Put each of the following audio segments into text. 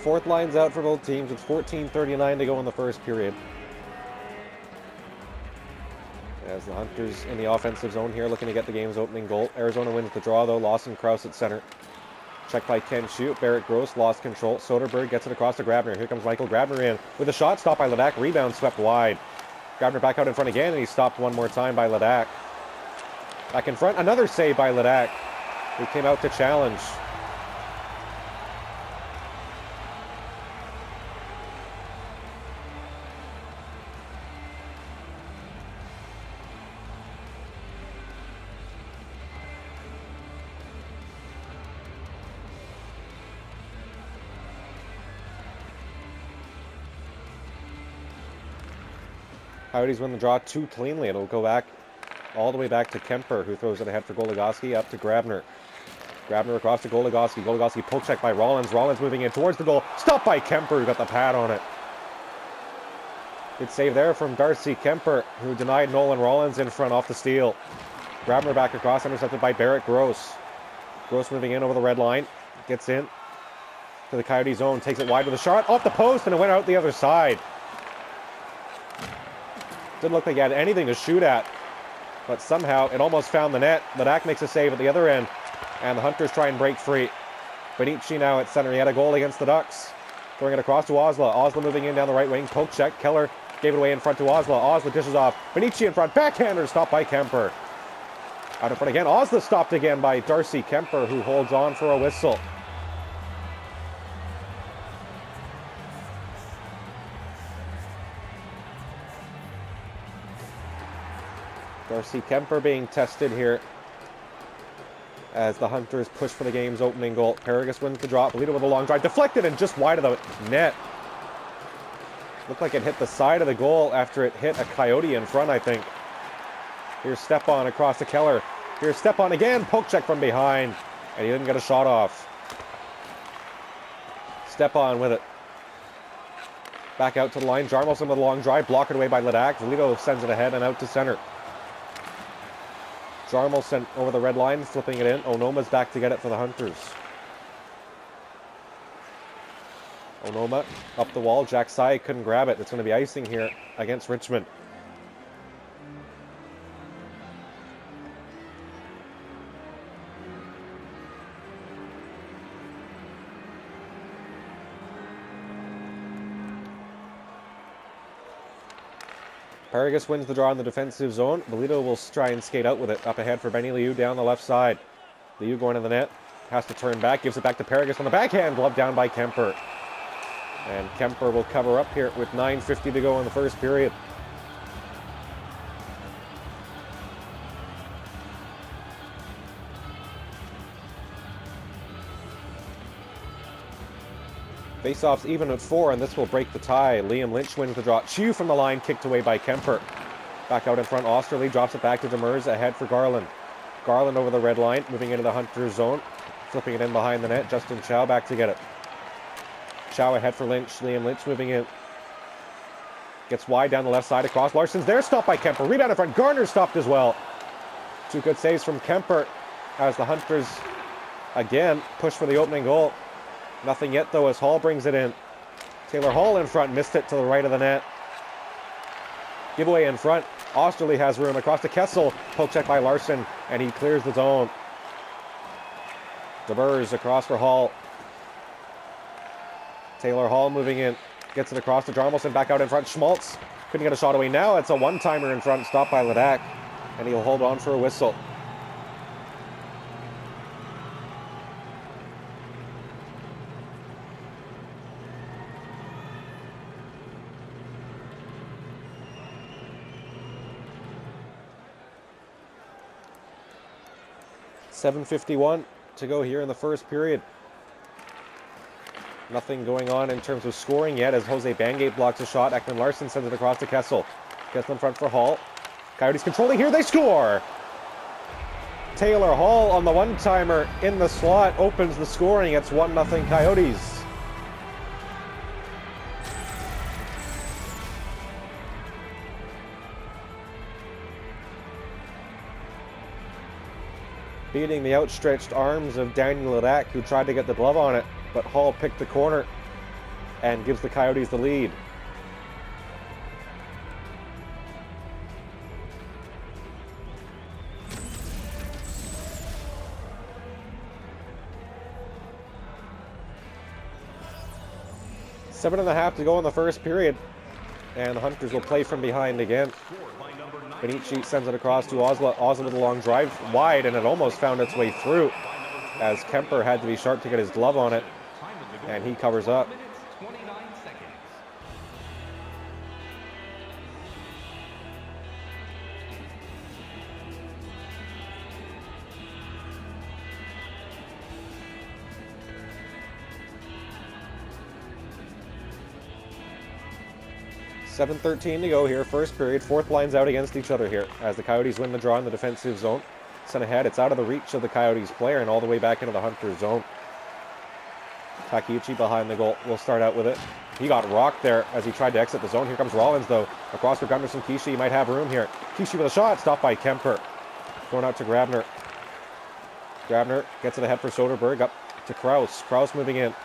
Fourth line's out for both teams with 14:39 to go in the first period. As the Hunters in the offensive zone here, looking to get the game's opening goal. Arizona wins the draw, though. Lawson Krause at center. Checked by Ken Shute. Barrett Gross lost control. Soderberg gets it across to Grabner. Here comes Michael Grabner in with a shot. Stopped by Ledak. Rebound swept wide. Grabner back out in front again, and he's stopped one more time by Ledak. Back in front. Another save by Ledak, who came out to challenge. Coyotes win the draw too cleanly. It'll go back all the way back to Kemper, who throws it ahead for Goligoski, up to Grabner. Grabner across to Goligoski. Goligoski poke check by Rollins. Rollins moving in towards the goal. Stopped by Kemper, who got the pad on it. Good save there from Darcy Kemper, who denied Nolan Rollins in front off the steal. Grabner back across, intercepted by Barrett Gross. Gross moving in over the red line. Gets in to the Coyote zone. Takes it wide with a shot. Off the post, and it went out the other side. Didn't look like he had anything to shoot at, but somehow it almost found the net. Ledak makes a save at the other end, and the Hunters try and break free. Benici now at center. He had a goal against the Ducks. Throwing it across to Osla. Osla moving in down the right wing. Poke check. Keller gave it away in front to Osla. Osla dishes off. Benici in front. Backhander stopped by Kemper. Out in front again. Osla stopped again by Darcy Kemper, who holds on for a whistle. Darcy Kemper being tested here as the Hunters push for the game's opening goal. Paragus wins the drop. Belito with a long drive. Deflected and just wide of the net. Looked like it hit the side of the goal after it hit a Coyote in front, I think. Here's Stepan across to Keller. Here's Stepan again. Poke check from behind. And he didn't get a shot off. Stepan with it. Back out to the line. Jarmelson with a long drive. Blocked away by Ledak. Belito sends it ahead and out to center. Jarmelson over the red line, flipping it in. Onoma's back to get it for the Hunters. Onoma up the wall. Jack Sy couldn't grab it. It's going to be icing here against Richmond. Paragus wins the draw in the defensive zone. Belito will try and skate out with it. Up ahead for Benny Liu down the left side. Liu going to the net. Has to turn back. Gives it back to Paragus on the backhand. Glove down by Kemper. And Kemper will cover up here with 9:50 to go in the first period. Faceoffs even at 4, and this will break the tie. Liam Lynch wins the draw. Chew from the line, kicked away by Kemper. Back out in front, Osterley drops it back to Demers, ahead for Garland. Garland over the red line, moving into the Hunters zone. Flipping it in behind the net. Justin Chow back to get it. Chow ahead for Lynch. Liam Lynch moving in. Gets wide down the left side across. Larson's there, stopped by Kemper. Rebound in front. Garner stopped as well. Two good saves from Kemper as the Hunters again push for the opening goal. Nothing yet, though, as Hall brings it in. Taylor Hall in front, missed it to the right of the net. Giveaway in front. Osterley has room across to Kessel. Poke check by Larson, and he clears the zone. DeBurs across for Hall. Taylor Hall moving in. Gets it across to Jarmelson, back out in front. Schmaltz couldn't get a shot away. Now it's a one-timer in front, stopped by Ledak, and he'll hold on for a whistle. .751 to go here in the first period. Nothing going on in terms of scoring yet as Jose Bangate blocks a shot. Ekman Larson sends it across to Kessel. Kessel in front for Hall. Coyotes controlling here. They score! Taylor Hall on the one-timer in the slot opens the scoring. It's 1-0 Coyotes. Beating the outstretched arms of Daniel Ledak, who tried to get the glove on it, but Hall picked the corner and gives the Coyotes the lead. Seven and a half to go in the first period, and the Hunters will play from behind again. Benici sends it across to Osla. Osla with a long drive wide, and it almost found its way through as Kemper had to be sharp to get his glove on it, and he covers up. 7:13 to go here, first period. Fourth lines out against each other here as the Coyotes win the draw in the defensive zone. Sent ahead, it's out of the reach of the Coyotes player and all the way back into the Hunters zone. Takeuchi behind the goal will start out with it. He got rocked there as he tried to exit the zone. Here comes Rollins though. Across for Gunderson Kishi, might have room here. Kishi with a shot, stopped by Kemper. Going out to Grabner. Grabner gets it ahead for Soderberg, up to Kraus. Kraus moving in.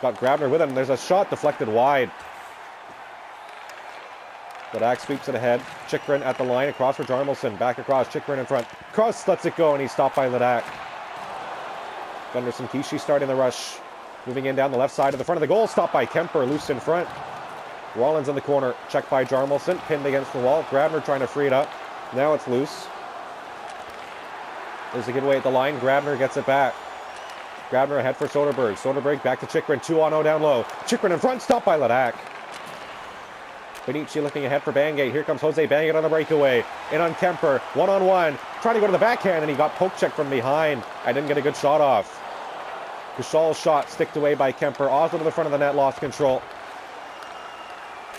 Got Grabner with him. There's a shot deflected wide. Ladak sweeps it ahead. Chikrin at the line, across for Jarmelson. Back across, Chikrin in front. Kraus lets it go, and he's stopped by Ladak. Gunderson Kishi starting the rush. Moving in down the left side of the front of the goal. Stopped by Kemper, loose in front. Rollins in the corner. Checked by Jarmelson. Pinned against the wall. Grabner trying to free it up. Now it's loose. There's a good way at the line. Grabner gets it back. Grabner ahead for Soderberg. Soderberg back to Chikrin. 2-on-0 down low. Chikrin in front. Stopped by Ladak. Benici looking ahead for Bangate. Here comes Jose Bangate on the breakaway. In on Kemper. One-on-one. Trying to go to the backhand, and he got poke checked from behind. I didn't get a good shot off. Kushal's shot sticked away by Kemper. Oslo to the front of the net, lost control.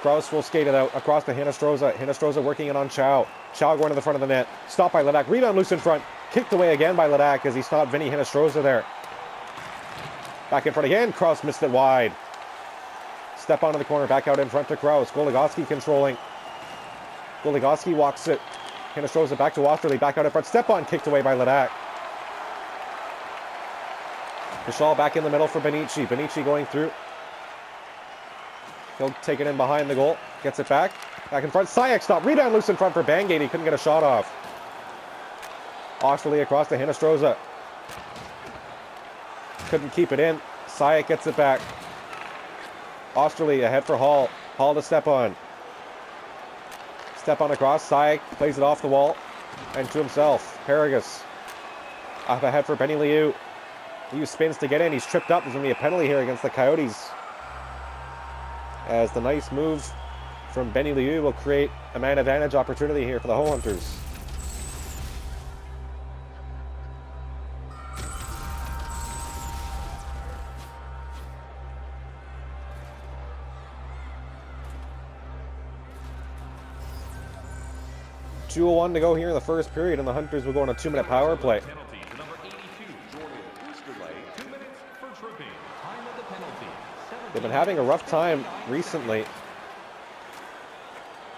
Kraus will skate it out across to Hinostroza. Hinostroza working in on Chow. Chow going to the front of the net. Stopped by Ladak. Rebound loose in front. Kicked away again by Ladak as he stopped Vinny Hinostroza there. Back in front again. Kraus missed it wide. Step onto the corner, back out in front to Kraus. Goligoski controlling. Goligoski walks it. Hinostroza back to Osterley, back out in front. Step on, kicked away by Ladak. Kushal back in the middle for Benici. Benici going through. He'll take it in behind the goal. Gets it back. Back in front. Sayak stop. Rebound loose in front for Bangate. He couldn't get a shot off. Osterley across to Hinostroza. Couldn't keep it in. Sayak gets it back. Osterley ahead for Hall. Hall to step on. Step on across. Sayak plays it off the wall and to himself. Paragus up ahead for Benny Liu. Liu spins to get in. He's tripped up. There's going to be a penalty here against the Coyotes, as the nice move from Benny Liu will create a man advantage opportunity here for the Ho Hunters. .201 to go here in the first period, and the Hunters will go on a 2-minute power play. They've been having a rough time recently.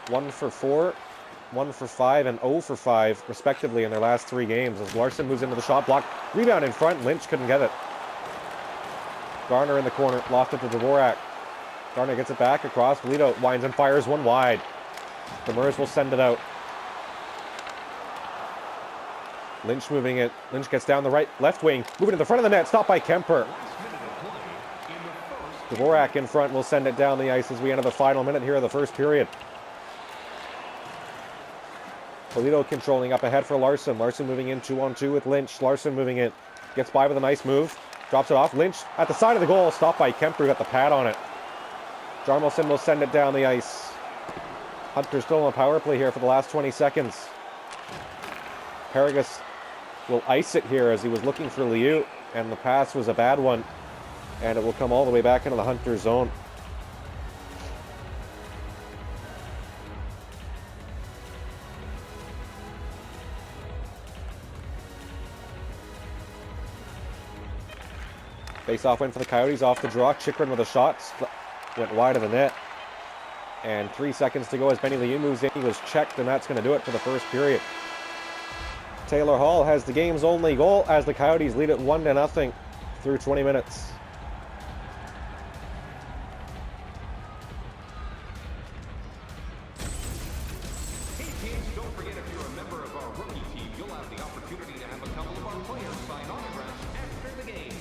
1 for 4, 1 for 5, and 0 for 5, respectively, in their last 3 games. As Larson moves into the shot block. Rebound in front. Lynch couldn't get it. Garner in the corner. Lost it to Dvorak. Garner gets it back across. Polito winds and fires one wide. Demers will send it out. Lynch moving it. Lynch gets down the left wing. Moving to the front of the net. Stopped by Kemper. Dvorak in front will send it down the ice as we enter the final minute here of the first period. Polito controlling up ahead for Larson. Larson moving in 2-on-2 with Lynch. Larson moving in. Gets by with a nice move. Drops it off. Lynch at the side of the goal. Stopped by Kemper, who got the pad on it. Jarmelson will send it down the ice. Hunter's still on a power play here for the last 20 seconds. Paragus will ice it here as he was looking for Liu, and the pass was a bad one, and it will come all the way back into the Hunter zone. Face-off win for the Coyotes off the draw. Chikrin with a shot. Went wide of the net. And 3 seconds to go as Benny Liu moves in. He was checked, and that's going to do it for the first period. Taylor Hall has the game's only goal as the Coyotes lead it 1-0 through 20 minutes. Don't forget, if you're a member of our rookie team, you'll have the opportunity to have a couple of our players sign autographs after the game.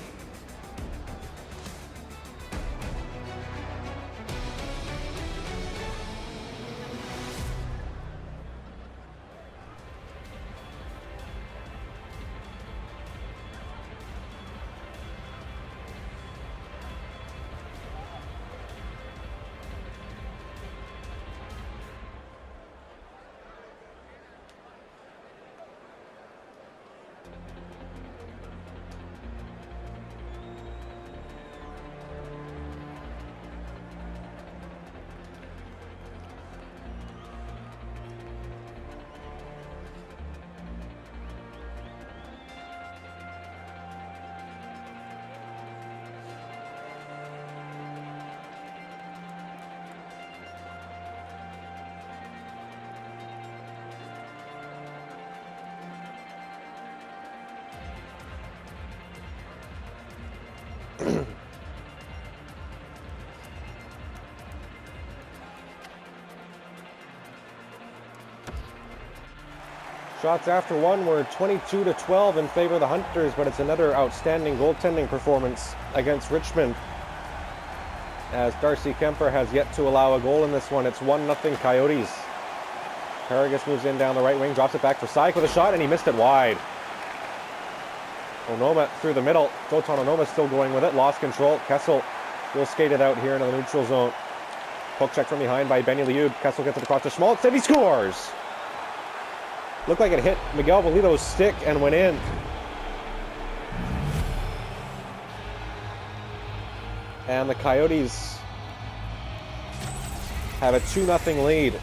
Shots after one were 22-12 in favor of the Hunters, but it's another outstanding goaltending performance against Richmond, as Darcy Kemper has yet to allow a goal in this one. It's 1-0 Coyotes. Paragus moves in down the right wing, drops it back for Syke with a shot, and he missed it wide. Onoma through the middle. Jotan Onoma still going with it, lost control. Kessel will skate it out here into the neutral zone. Poke check from behind by Benny Liud. Kessel gets it across to Schmaltz, and he scores! Looked like it hit Miguel Valito's stick and went in. And the Coyotes have a 2-0 lead.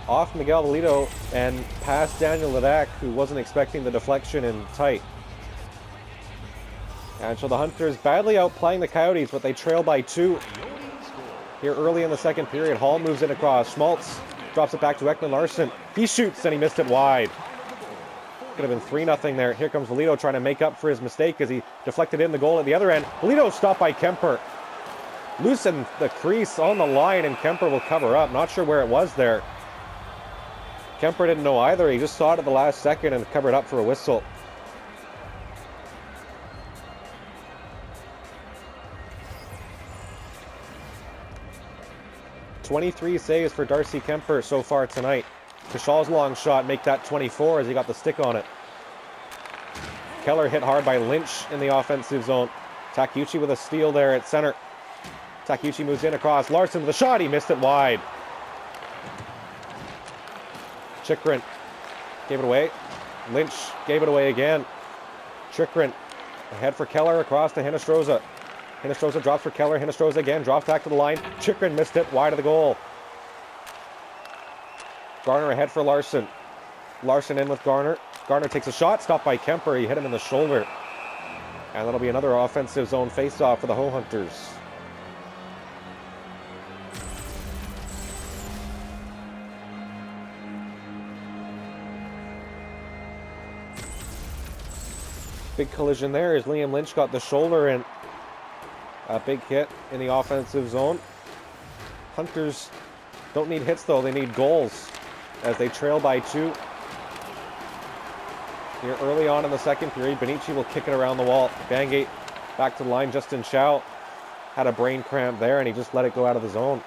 Off Miguel Valito and past Daniel Levac, who wasn't expecting the deflection in tight. And so the Hunters badly outplaying the Coyotes, but they trail by 2. Here early in the second period, Hall moves it across. Schmaltz drops it back to Ekman Larsson. He shoots and he missed it wide. Could have been 3-0 there. Here comes Valito trying to make up for his mistake as he deflected in the goal at the other end. Valito stopped by Kemper. Loosened the crease on the line, and Kemper will cover up. Not sure where it was there. Kemper didn't know either. He just saw it at the last second and covered up for a whistle. "23 saves for Darcy Kemper so far tonight. Kashal's long shot make that 24 as he got the stick on it. Keller hit hard by Lynch in the offensive zone. Takeuchi with a steal there at center. Takeuchi moves in across. Larsson with a shot. He missed it wide. Chychrun gave it away. Lynch gave it away again. Chychrun ahead for Keller across to Hinostroza. Hinostroza drops for Keller. Hinostroza again drops back to the line. Chychrun missed it wide of the goal. Garner ahead for Larsson. Larsson in with Garner. Garner takes a shot, stopped by Kemper. He hit him in the shoulder. And that'll be another offensive zone face-off for the Ho Hunters. Big collision there as Liam Lynch got the shoulder and a big hit in the offensive zone. Hunters don't need hits though, they need goals as they trail by 2. Here early on in the second period, Benici will kick it around the wall. Bangate back to the line. Justin Chow had a brain cramp there and he just let it go out of the zone.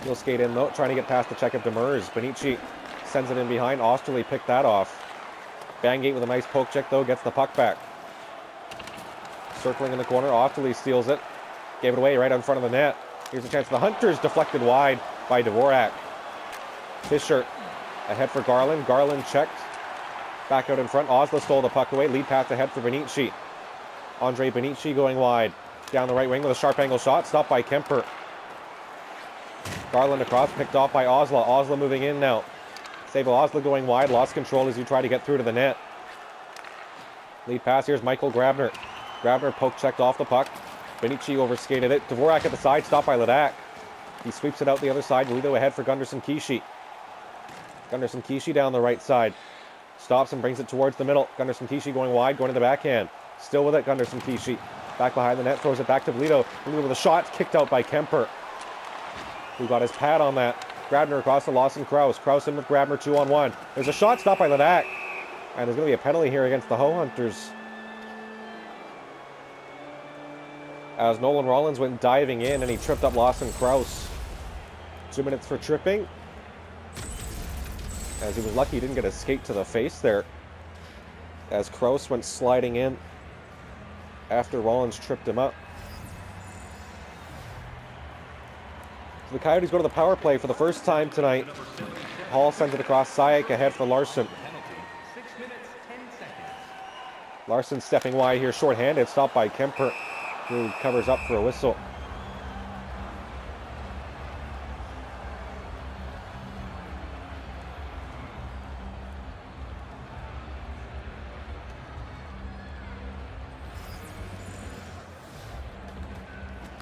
He'll skate in though, trying to get past the check of Demers. Benici sends it in behind. Osterley picked that off. Bangate with a nice poke check though, gets the puck back. Circling in the corner, Osterley steals it. Gave it away right in front of the net. Here's a chance. The Hunters deflected wide by Dvorak. Fisher ahead for Garland. Garland checked. Back out in front. Osla stole the puck away. Lead pass ahead for Benici. Andre Benici going wide. Down the right wing with a sharp angle shot. Stopped by Kemper. Garland across. Picked off by Osla. Osla moving in now. Sabo Osla going wide. Lost control as you try to get through to the net. Lead pass. Here's Michael Grabner. Grabner poke checked off the puck. Benici overskated it. Dvorak at the side. Stopped by Ledak. He sweeps it out the other side. Lido ahead for Gunderson Kishi. Gunderson Kishi down the right side. Stops and brings it towards the middle. Gunderson Kishi going wide, going to the backhand. Still with it, Gunderson Kishi. Back behind the net, throws it back to Lido. Lido with a shot, kicked out by Kemper, who got his pad on that. Grabner across to Lawson Krause. Krause in with Grabner 2-on-1. There's a shot stopped by Ledak. And there's going to be a penalty here against the Ho Hunters, as Nolan Rollins went diving in and he tripped up Lawson Krause. 2 minutes for tripping, as he was lucky he didn't get a skate to the face there, as Krause went sliding in after Rollins tripped him up. So the Coyotes go to the power play for the first time tonight. Hall sends it across. Sayak ahead for Larson. Larson stepping wide here, shorthanded, stopped by Kemper, who covers up for a whistle.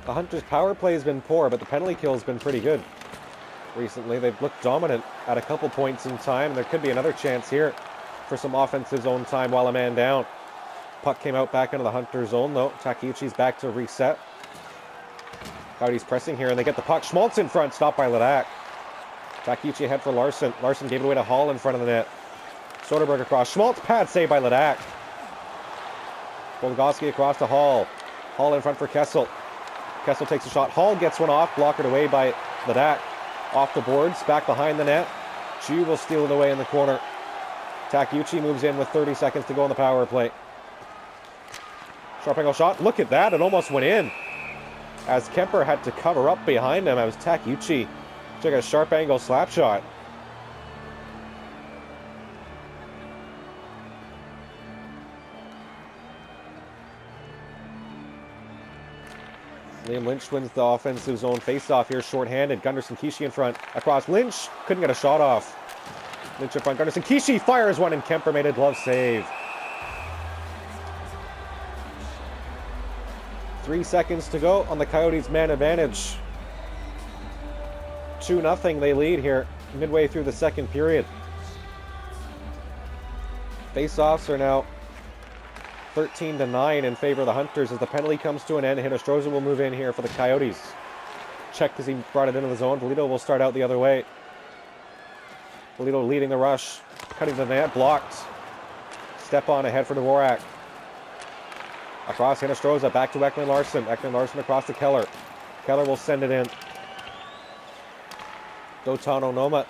The Hunters' power play has been poor, but the penalty kill has been pretty good recently. They've looked dominant at a couple points in time. There could be another chance here for some offensive zone time while a man down. Puck came out back into the Hunter zone, though. Takeuchi's back to reset. Coyotes pressing here, and they get the puck. Schmaltz in front, stopped by Ledak. Takeuchi ahead for Larson. Larson gave it away to Hall in front of the net. Soderberg across. Schmaltz, pad save by Ledak. Golgoski across to Hall. Hall in front for Kessel. Kessel takes a shot. Hall gets one off, blockered away by Ledak. Off the boards, back behind the net. Chu will steal it away in the corner. Takeuchi moves in with 30 seconds to go on the power play. Sharp angle shot. Look at that. It almost went in, as Kemper had to cover up behind him as Takeuchi took a sharp angle slap shot. Liam Lynch wins the offensive zone face-off here, shorthanded. Gunderson Kishi in front. Across Lynch. Couldn't get a shot off. Lynch in front. Gunderson Kishi fires one, and Kemper made a glove save. 3 seconds to go on the Coyotes' man advantage. 2-0 they lead here midway through the second period. Face-offs are now 13-9 in favor of the Hunters as the penalty comes to an end. Hinostroza will move in here for the Coyotes. Checked as he brought it into the zone. Polito will start out the other way. Polito leading the rush. Cutting the net. Blocked. Step on ahead for Dvorak. Across Hinostroza. Back to Ekman Larson. Ekman Larson across to Keller. Keller will send it in. Dotano Noma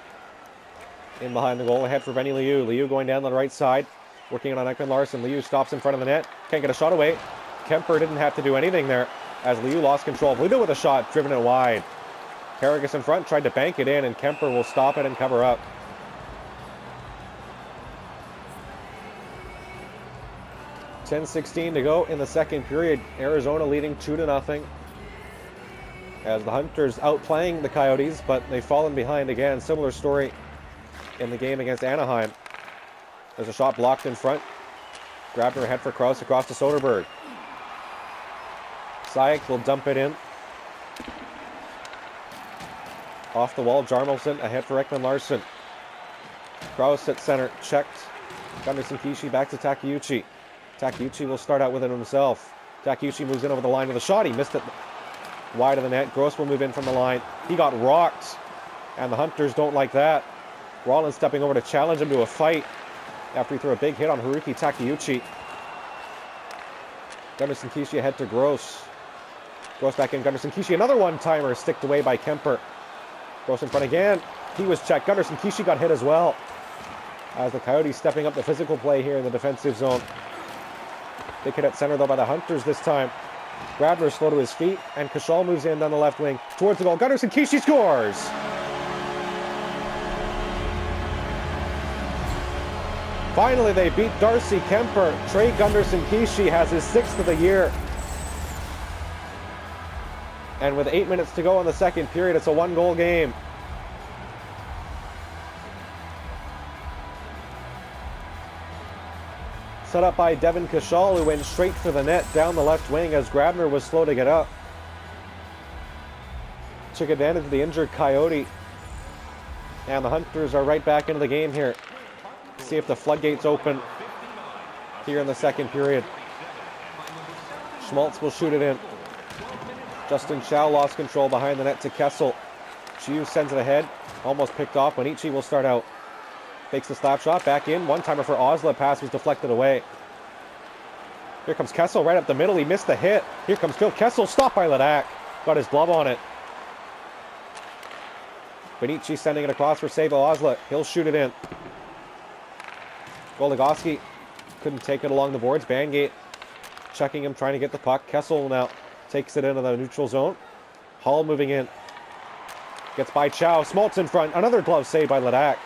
in behind the goal. Ahead for Benny Liu. Liu going down the right side. Working it on Ekman Larson. Liu stops in front of the net. Can't get a shot away. Kemper didn't have to do anything there as Liu lost control. Liu with a shot, driven it wide. Karagas in front, tried to bank it in, and Kemper will stop it and cover up. .16 to go in the second period. Arizona leading 2-0. As the Hunters outplaying the Coyotes, but they've fallen behind again. Similar story in the game against Anaheim. There's a shot blocked in front. Grabner ahead for Krause across to Soderberg. Sayak will dump it in. Off the wall, Jarmelson ahead for Ekman Larson. Krause at center, checked. Gunderson Kishi back to Takeuchi. Takeuchi will start out with it himself. Takeuchi moves in over the line with a shot. He missed it wide of the net. Gross will move in from the line. He got rocked, and the Hunters don't like that. Rollins stepping over to challenge him to a fight after he threw a big hit on Haruki Takeuchi. Gunderson Kishi ahead to Gross. Gross back in. Gunderson Kishi, another one-timer, sticked away by Kemper. Gross in front again. He was checked. Gunderson Kishi got hit as well, as the Coyotes stepping up the physical play here in the defensive zone. Big hit at center, though, by the Hunters this time. Grabner slow to his feet, and Kashal moves in down the left wing towards the goal. Gunderson Kishi scores! Finally, they beat Darcy Kemper. Trey Gunderson Kishi has his 6th of the year. And with 8 minutes to go in the second period, it's a 1-goal game. Set up by Devin Kashal, who went straight for the net down the left wing as Grabner was slow to get up. took advantage of the injured Coyote. And the Hunters are right back into the game here. See if the floodgates open here in the second period. Schmaltz will shoot it in. Justin Chow lost control behind the net to Kessel. Chiu sends it ahead. Almost picked off. Bonici will start out. Fakes the slap shot. Back in. One-timer for Osla. Pass was deflected away. Here comes Kessel right up the middle. He missed the hit. Here comes Phil Kessel. Stopped by Ledak. Got his glove on it. Bonici sending it across for Savo Osla. He'll shoot it in. Goligoski couldn't take it along the boards. Bangate checking him, trying to get the puck. Kessel now takes it into the neutral zone. Hall moving in. Gets by Chow. Schmaltz in front. Another glove save by Ledak.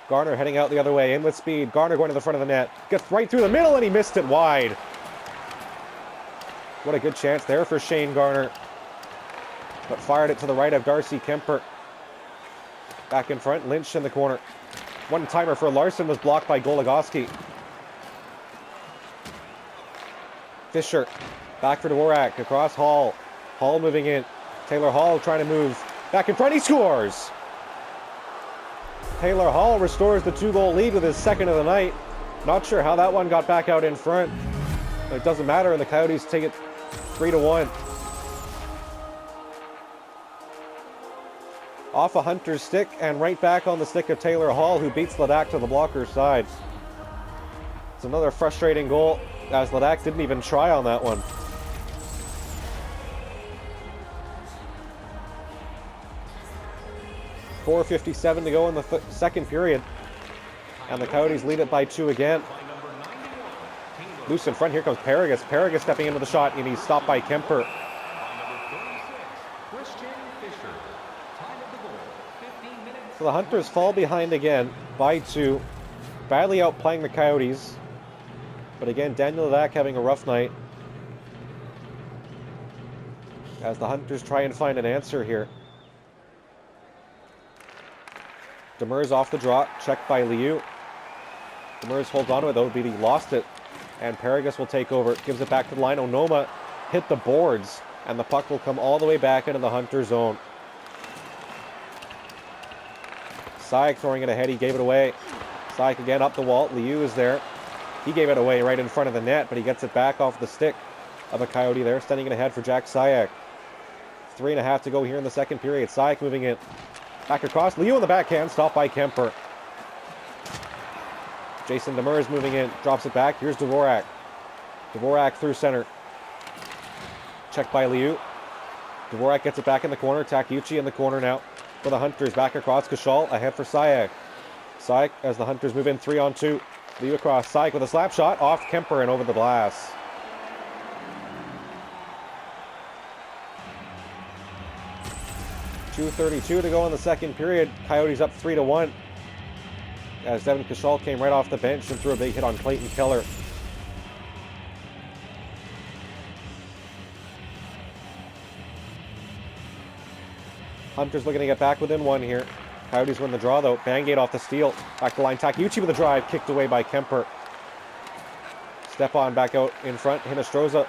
Garner heading out the other way. In with speed. Garner going to the front of the net. Gets right through the middle and he missed it wide. What a good chance there for Shane Garner. But fired it to the right of Darcy Kemper. Back in front. Lynch in the corner. One-timer for Larson was blocked by Goligoski. Fisher. Back for Dvorak. Across Hall. Hall moving in. Taylor Hall trying to move. Back in front. He scores! Taylor Hall restores the 2-goal lead with his second of the night. Not sure how that one got back out in front. But it doesn't matter, and the Coyotes take it 3-1. Off a Hunter's stick and right back on the stick of Taylor Hall, who beats Ledak to the blocker's side. It's another frustrating goal, as Ledak didn't even try on that one. .457 to go in the second period. And the Coyotes lead it by 2 again. Loose in front. Here comes Paragus. Paragus stepping into the shot, and he's stopped by Kemper. So the Hunters fall behind again by 2. Badly outplaying the Coyotes. But again, Daniel Ledak having a rough night. As the Hunters try and find an answer here. Demers off the draw, checked by Liu. Demers holds on to it though, but he lost it. And Paragus will take over, gives it back to the line. Onoma hit the boards, and the puck will come all the way back into the Hunter zone. Saik throwing it ahead, he gave it away. Saik again up the wall, Liu is there. He gave it away right in front of the net, but he gets it back off the stick of a Coyote there, sending it ahead for Jack Sayak. 3.5 to go here in the second period. Saik moving in. Back across. Liu on the backhand. Stopped by Kemper. Jason Demers moving in. Drops it back. Here's Dvorak. Dvorak through center. Checked by Liu. Dvorak gets it back in the corner. Takeuchi in the corner now for the Hunters. Back across. Kashal ahead for Sayak. Sayak as the Hunters move in 3-on-2. Liu across. Sayak with a slap shot. Off Kemper and over the glass. .232 to go in the second period. Coyotes up 3-1. As Devin Kashal came right off the bench and threw a big hit on Clayton Keller. Hunters looking to get back within 1 here. Coyotes win the draw though. Bangate off the steal. Back the line. Takeuchi with a drive. Kicked away by Kemper. Step on back out in front. Hinostroza.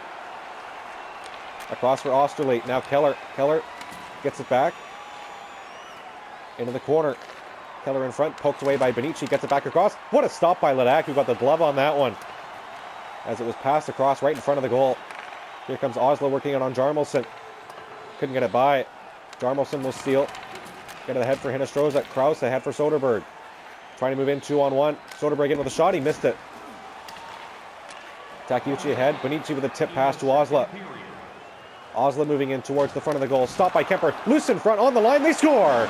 Across for Osterley. Now Keller. Keller gets it back. Into the corner. Keller in front, poked away by Bonici, gets it back across. What a stop by Ledak, who got the glove on that one. As it was passed across right in front of the goal. Here comes Oslo working it on Jarmelson. Couldn't get it by. Jarmelson will steal. Get it ahead for Hinostroza. Krause ahead for Soderberg. Trying to move in 2-on-1. Soderberg in with a shot, he missed it. Takeuchi ahead. Bonici with a tip pass to Oslo. Oslo moving in towards the front of the goal. Stopped by Kemper. Loose in front on the line. They score!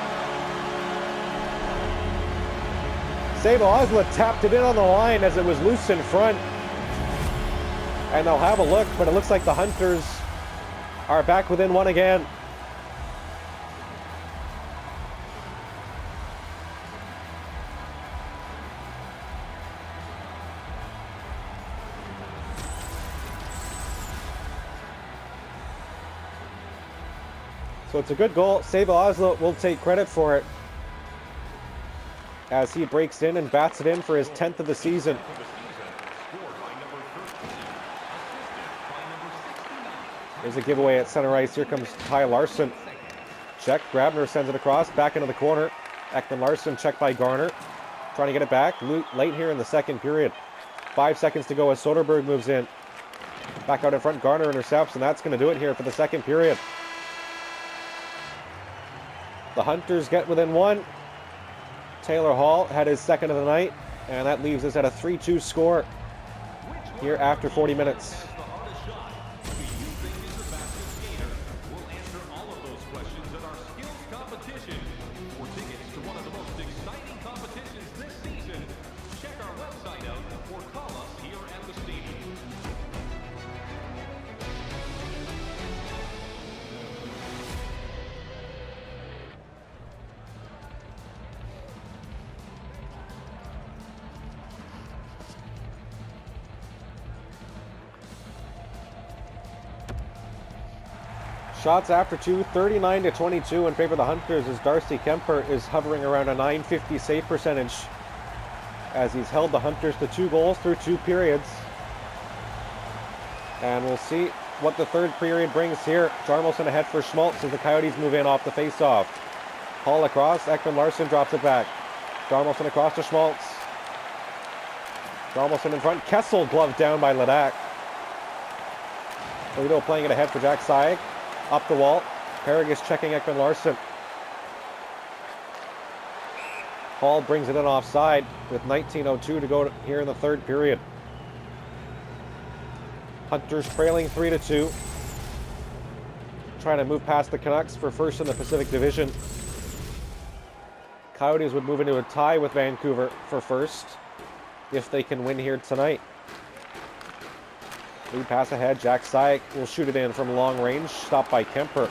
Savo Oslo tapped it in on the line as it was loose in front. And they'll have a look, but it looks like the Hunters are back within 1 again. So it's a good goal. Savo Oslo will take credit for it as he breaks in and bats it in for his 10th of the season. There's a giveaway at center ice. Here comes Ty Larson. Check. Grabner sends it across. Back into the corner. Ekman Larson checked by Garner. Trying to get it back. Late here in the second period. 5 seconds to go as Soderberg moves in. Back out in front. Garner intercepts, and that's going to do it here for the second period. The Hunters get within one. Taylor Hall had his second of the night, and that leaves us at a 3-2 score here after 40 minutes. Shots after two, 39-22 in favor of the Hunters as Darcy Kemper is hovering around a .950 save percentage as he's held the Hunters to 2 goals through 2 periods. And we'll see what the third period brings here. Jarmelson ahead for Schmaltz as the Coyotes move in off the face-off. Hall across, Ekman Larson drops it back. Jarmelson across to Schmaltz. Jarmelson in front, Kessel gloved down by Ledak. Toledo playing it ahead for Jack Syek. Up the wall. Paragus checking Ekman Larson. Hall brings it in offside with 19:02 to go here in the third period. Hunters trailing 3-2. Trying to move past the Canucks for first in the Pacific Division. Coyotes would move into a tie with Vancouver for first if they can win here tonight. Lead pass ahead. Jack Syek will shoot it in from long range. Stopped by Kemper.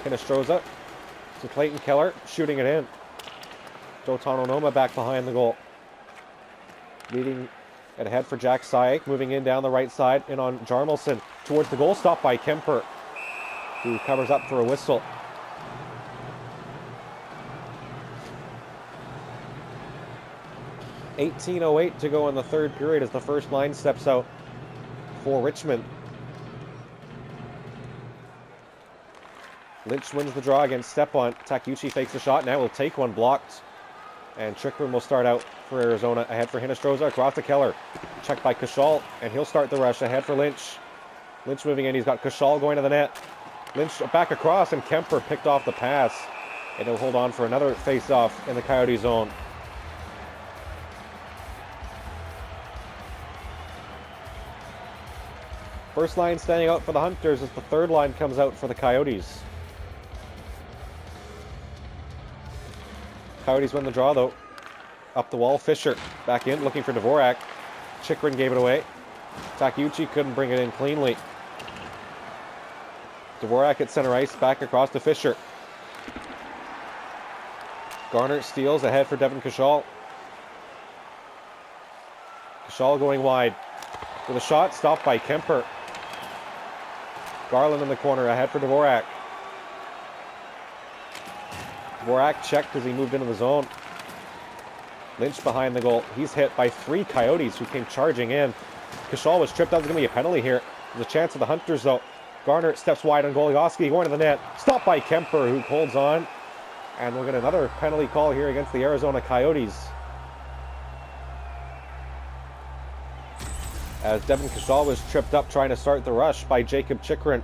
Hinostroza to Clayton Keller. Shooting it in. Dotan Onoma back behind the goal. Leading it ahead for Jack Syek. Moving in down the right side. In on Jarmelson. Towards the goal. Stopped by Kemper, who covers up for a whistle. .1808 to go in the third period as the first line steps out for Richmond. Lynch wins the draw against Stepan. Takeuchi fakes the shot. Now will take one blocked. And Trickman will start out for Arizona. Ahead for Hinostroza. Across to Keller. Checked by Kashal. And he'll start the rush. Ahead for Lynch. Lynch moving in. He's got Kashal going to the net. Lynch back across. And Kemper picked off the pass. And he'll hold on for another face-off in the Coyote zone. First line standing out for the Hunters as the third line comes out for the Coyotes. Coyotes win the draw though. Up the wall, Fisher back in, looking for Dvorak. Chikrin gave it away. Takeuchi couldn't bring it in cleanly. Dvorak at center ice, back across to Fisher. Garner steals ahead for Devin Kashal. Kashal going wide with a shot, stopped by Kemper. Garland in the corner, ahead for Dvorak. Dvorak checked as he moved into the zone. Lynch behind the goal. He's hit by 3 Coyotes who came charging in. Kashal was tripped out. There's going to be a penalty here. There's a chance for the Hunters, though. Garner steps wide on Goligoski, going to the net. Stopped by Kemper, who holds on. And we'll get another penalty call here against the Arizona Coyotes, as Devin Kashal was tripped up trying to start the rush by Jacob Chikrin.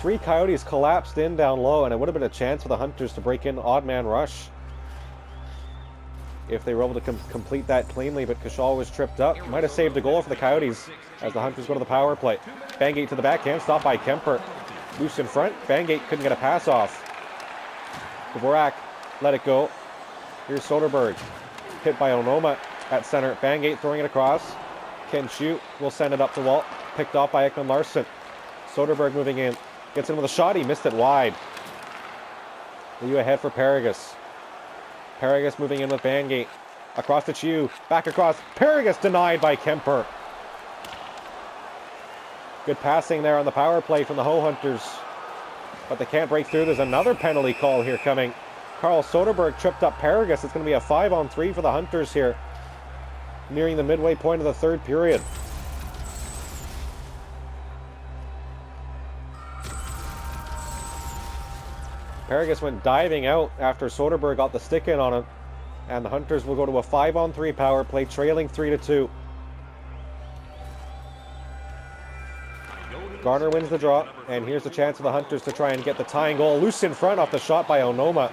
3 Coyotes collapsed in down low, and it would have been a chance for the Hunters to break in odd man rush if they were able to complete that cleanly, but Kashal was tripped up. Might have saved a goal for the Coyotes as the Hunters go to the power play. Bangate to the backhand, stopped by Kemper. Loose in front. Bangate couldn't get a pass off. Dvorak let it go. Here's Soderberg. Hit by Onoma at center. Bangate throwing it across. Can shoot. Will send it up the wall. Picked off by Ekman Larson. Soderberg moving in. Gets in with a shot. He missed it wide. Liu ahead for Paragus. Paragus moving in with Bangate. Across to Chiu. Back across. Paragus denied by Kemper. Good passing there on the power play from the Ho Hunters. But they can't break through. There's another penalty call here coming. Carl Soderberg tripped up Paragus. It's going to be a 5-on-3 for the Hunters here. nearing the midway point of the third period. Paragus went diving out after Soderberg got the stick in on him, and the Hunters will go to a 5-on-3 power play, trailing 3-2. Garner wins the draw, and here's the chance for the Hunters to try and get the tying goal. Loose in front off the shot by Onoma,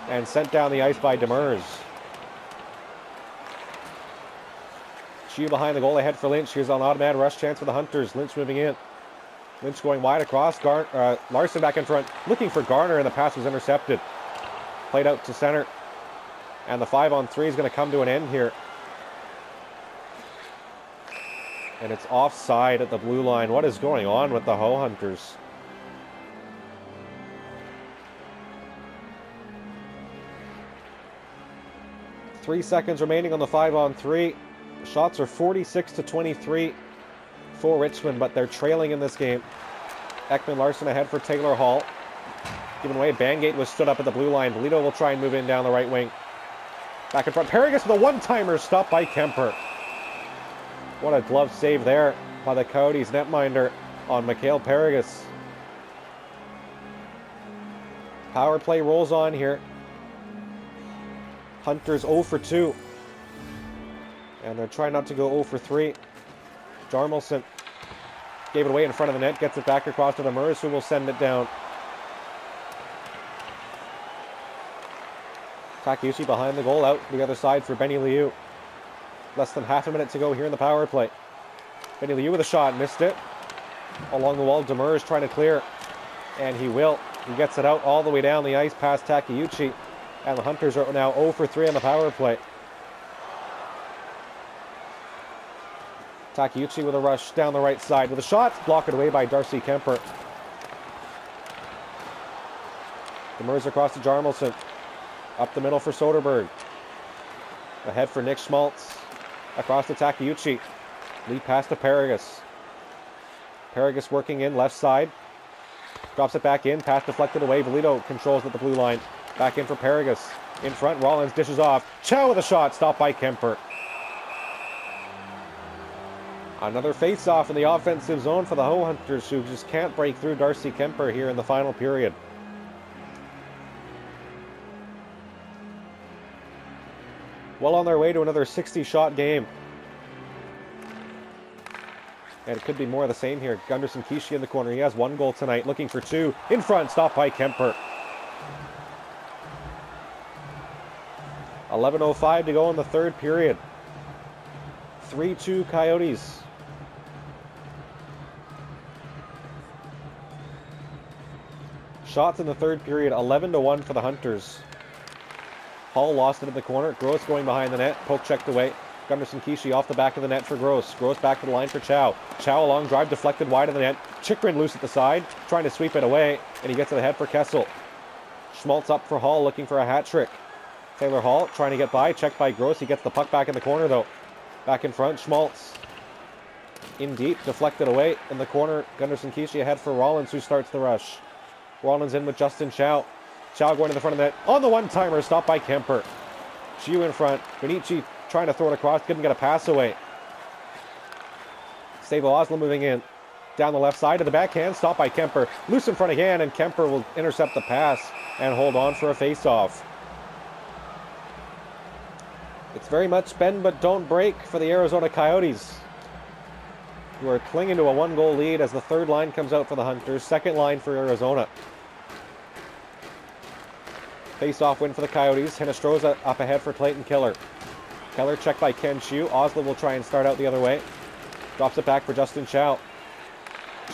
and sent down the ice by Demers. Chiu behind the goal, ahead for Lynch. Here's an automatic rush chance for the Hunters. Lynch moving in. Lynch going wide across. Larson back in front, looking for Garner, and the pass was intercepted. Played out to center. And the 5-on-3 is going to come to an end here. And it's offside at the blue line. What is going on with the Ho Hunters? Three seconds remaining on the 5-on-3. Shots are 46-23 for Richmond, but they're trailing in this game. Ekman Larson ahead for Taylor Hall. Given away, Bangate was stood up at the blue line. Bolito will try and move in down the right wing. Back in front, Paragus with a one-timer, stopped by Kemper. What a glove save there by the Coyotes netminder on Mikhail Paragus. Power play rolls on here. Hunters 0 for 2. And they're trying not to go 0 for 3. Jarmelson gave it away in front of the net, gets it back across to the Murs, who will send it down. Takeuchi behind the goal, out the other side for Benny Liu. Less than half a minute to go here in the power play. Benny Liu with a shot, missed it. Along the wall, Demers trying to clear, and he will. He gets it out all the way down the ice past Takeuchi, and the Hunters are now 0 for 3 on the power play. Takeuchi with a rush down the right side with a shot, blocked away by Darcy Kemper. Demers across to Jarmelson. Up the middle for Soderberg. Ahead for Nick Schmaltz. Across to Takeuchi. Lead pass to Paragus. Paragus working in left side. Drops it back in. Pass deflected away. Bolito controls at the blue line. Back in for Paragus. In front, Rollins dishes off. Chow with a shot, stopped by Kemper. Another face-off in the offensive zone for the Ho Hunters, who just can't break through Darcy Kemper here in the final period. Well on their way to another 60-shot game. And it could be more of the same here. Gunderson Kishi in the corner. He has 1 goal tonight, looking for 2. In front, stopped by Kemper. 11:05 to go in the third period. 3-2 Coyotes. Shots in the third period, 11-1 for the Hunters. Hall lost it in the corner. Gross going behind the net. Poke checked away. Gunderson Kishi off the back of the net for Gross. Gross back to the line for Chow. Chow a long drive deflected wide of the net. Chikrin loose at the side, trying to sweep it away, and he gets it ahead for Kessel. Schmaltz up for Hall, looking for a hat trick. Taylor Hall trying to get by, checked by Gross. He gets the puck back in the corner though. Back in front, Schmaltz. In deep, deflected away in the corner. Gunderson Kishi ahead for Rollins, who starts the rush. Rollins in with Justin Chow. Chow going to the front of the net. On the one-timer, stopped by Kemper. Chiu in front. Benici trying to throw it across. Couldn't get a pass away. Savo Oslo moving in. Down the left side to the backhand. Stopped by Kemper. Loose in front again, and Kemper will intercept the pass and hold on for a face-off. It's very much bend but don't break for the Arizona Coyotes, who are clinging to a 1-goal lead as the third line comes out for the Hunters. Second line for Arizona. Face-off win for the Coyotes. Hinestroza up ahead for Clayton Keller. Keller checked by Ken Chiu. Oslo will try and start out the other way. Drops it back for Justin Chow.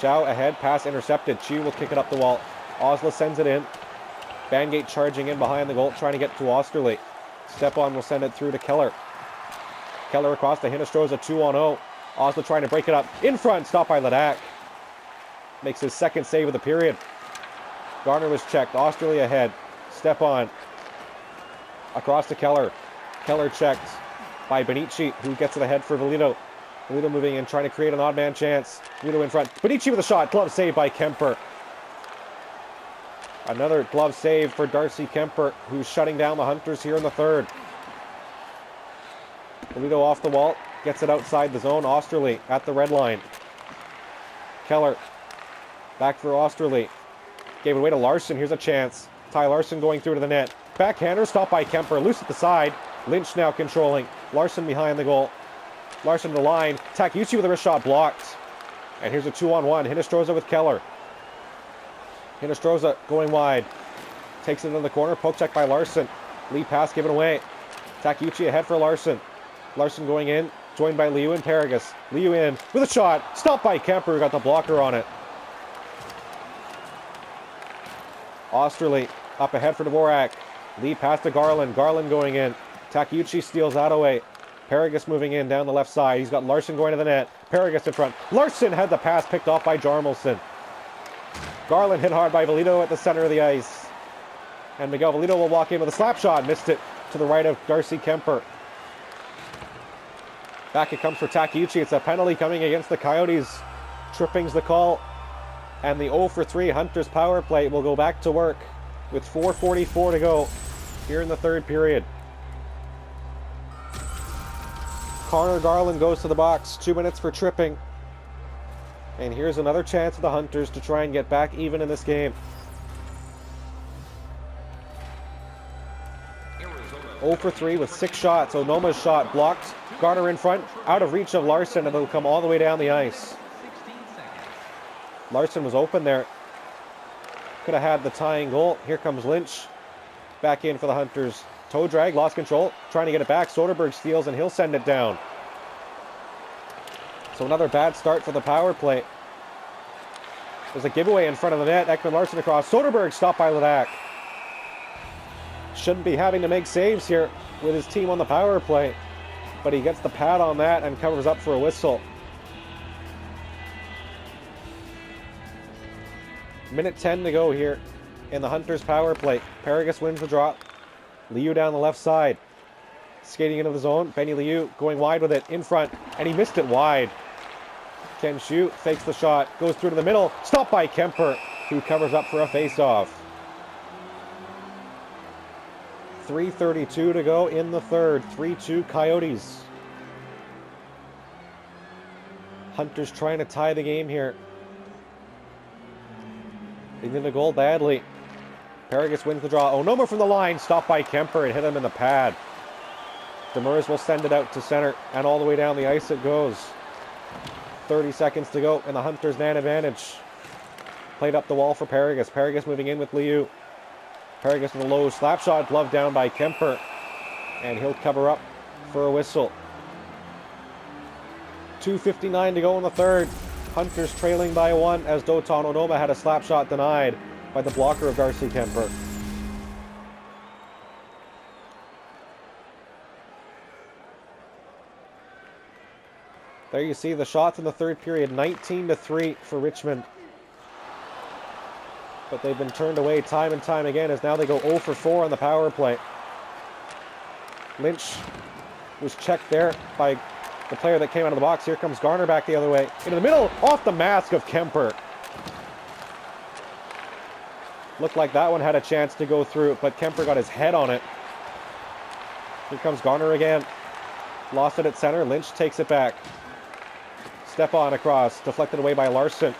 Chow ahead, pass intercepted. Chiu will kick it up the wall. Oslo sends it in. Bangate charging in behind the goal, trying to get to Osterley. Stepan will send it through to Keller. Keller across to Hinestroza, 2-on-0. Oslo trying to break it up. In front, stopped by Ladak. Makes his second save of the period. Garner was checked. Osterley ahead. Stepan across to Keller. Keller checked by Benici, who gets it ahead for Bolito. Bolito moving in, trying to create an odd man chance. Bolito in front. Benici with a shot. Glove save by Kemper. Another glove save for Darcy Kemper, who's shutting down the Hunters here in the third. Polito off the wall. Gets it outside the zone. Osterley at the red line. Keller. Back for Osterley. Gave it away to Larson. Here's a chance. Ty Larson going through to the net. Backhander stopped by Kemper. Loose at the side. Lynch now controlling. Larson behind the goal. Larson to the line. Takuchi with a wrist shot blocked. And here's a 2-on-1. Hinestroza with Keller. Hinestroza going wide. Takes it into the corner. Poke check by Larson. Lead pass given away. Takuchi ahead for Larson. Larson going in. Joined by Liu and Paragus. Liu in with a shot. Stopped by Kemper, who got the blocker on it. Osterley up ahead for Dvorak. Lead pass to Garland. Garland going in. Takuchi steals that away. Paragus moving in down the left side. He's got Larson going to the net. Paragus in front. Larson had the pass picked off by Jarmelson. Garland hit hard by Velito at the center of the ice. And Miguel Velito will walk in with a slap shot. Missed it to the right of Darcy Kemper. Back it comes for Takuchi. It's a penalty coming against the Coyotes. Tripping's the call. And the 0 for 3 Hunters power play will go back to work with 4:44 to go here in the third period. Connor Garland goes to the box. 2 minutes for tripping. And here's another chance for the Hunters to try and get back even in this game. 0 for 3 with 6 shots. Onoma's shot blocked. Garner in front, out of reach of Larson, and it'll come all the way down the ice. Larson was open there. Could have had the tying goal. Here comes Lynch. Back in for the Hunters. Toe drag, lost control. Trying to get it back. Soderberg steals, and he'll send it down. So another bad start for the power play. There's a giveaway in front of the net. Ekman Larson across. Soderberg stopped by Ledak. Shouldn't be having to make saves here with his team on the power play. But he gets the pad on that and covers up for a whistle. Minute 10 to go here in the Hunters power play. Paragus wins the drop. Liu down the left side. Skating into the zone. Benny Liu going wide with it in front. And he missed it wide. Can shoot. Fakes the shot. Goes through to the middle. Stopped by Kemper, who covers up for a face-off. 3:32 to go in the third. 3-2 Coyotes. Hunters trying to tie the game here. They need a goal badly. Paragus wins the draw. Onoma from the line. Stopped by Kemper and hit him in the pad. Demers will send it out to center. And all the way down the ice it goes. 30 seconds to go. And the Hunters man advantage. Played up the wall for Paragus. Paragus moving in with Liu. Paragus with a low slap shot, gloved down by Kemper. And he'll cover up for a whistle. 2:59 to go in the third. Hunters trailing by 1 as Doton Onoma had a slap shot denied by the blocker of Darcy Kemper. There you see the shots in the third period. 19-3 for Richmond. But they've been turned away time and time again as now they go 0 for 4 on the power play. Lynch was checked there by the player that came out of the box. Here comes Garner back the other way. Into the middle, off the mask of Kemper. Looked like that one had a chance to go through, but Kemper got his head on it. Here comes Garner again. Lost it at center. Lynch takes it back. Step on across. Deflected away by Larson.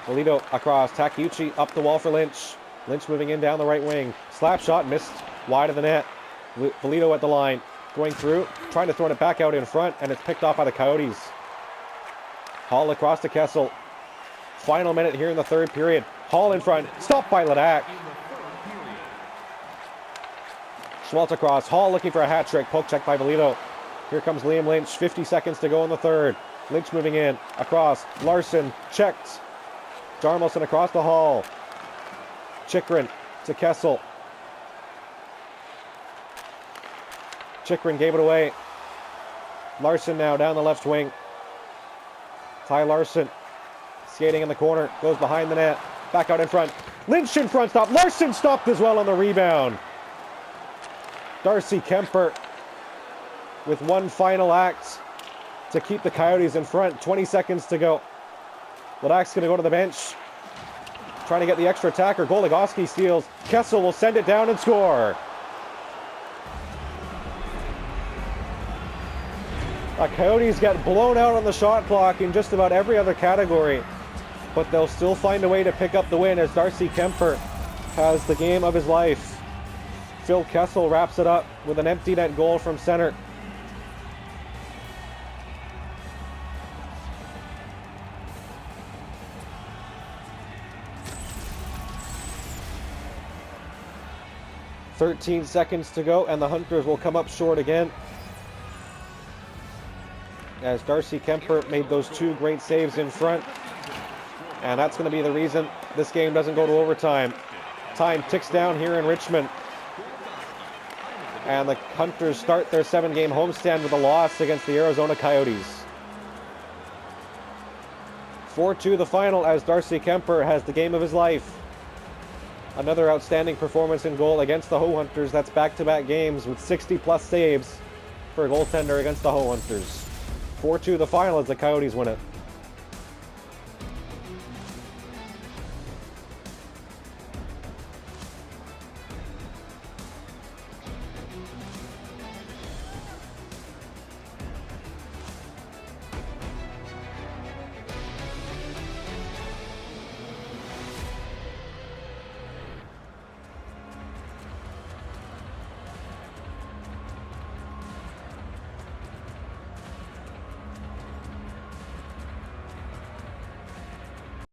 Velito across. Takuchi up the wall for Lynch. Lynch moving in down the right wing. Slap shot missed wide of the net. Velito at the line. Going through. Trying to throw it back out in front. And it's picked off by the Coyotes. Hall across to Kessel. Final minute here in the third period. Hall in front. Stopped by Ledak. Schmaltz across. Hall looking for a hat trick. Poke check by Velito. Here comes Liam Lynch. 50 seconds to go in the third. Lynch moving in. Across. Larson. Checked. Jarmelson across the Hall. Chikrin to Kessel. Chikrin gave it away. Larson now down the left wing. Ty Larson skating in the corner. Goes behind the net. Back out in front. Lynch in front. Stop. Larson stopped as well on the rebound. Darcy Kemper with one final act to keep the Coyotes in front. 20 seconds to go. Ledak's going to go to the bench. Trying to get the extra attacker. Goligoski steals. Kessel will send it down and score. Coyotes get blown out on the shot clock in just about every other category, but they'll still find a way to pick up the win as Darcy Kemper has the game of his life. Phil Kessel wraps it up with an empty net goal from center. "13 seconds to go, and the Hunters will come up short again, as Darcy Kemper made those two great saves in front. And that's going to be the reason this game doesn't go to overtime. Time ticks down here in Richmond. And the Hunters start their 7-game homestand with a loss against the Arizona Coyotes. 4-2 the final as Darcy Kemper has the game of his life. Another outstanding performance in goal against the Ho Hunters. That's back-to-back games with 60-plus saves for a goaltender against the Ho Hunters. 4-2 the final as the Coyotes win it.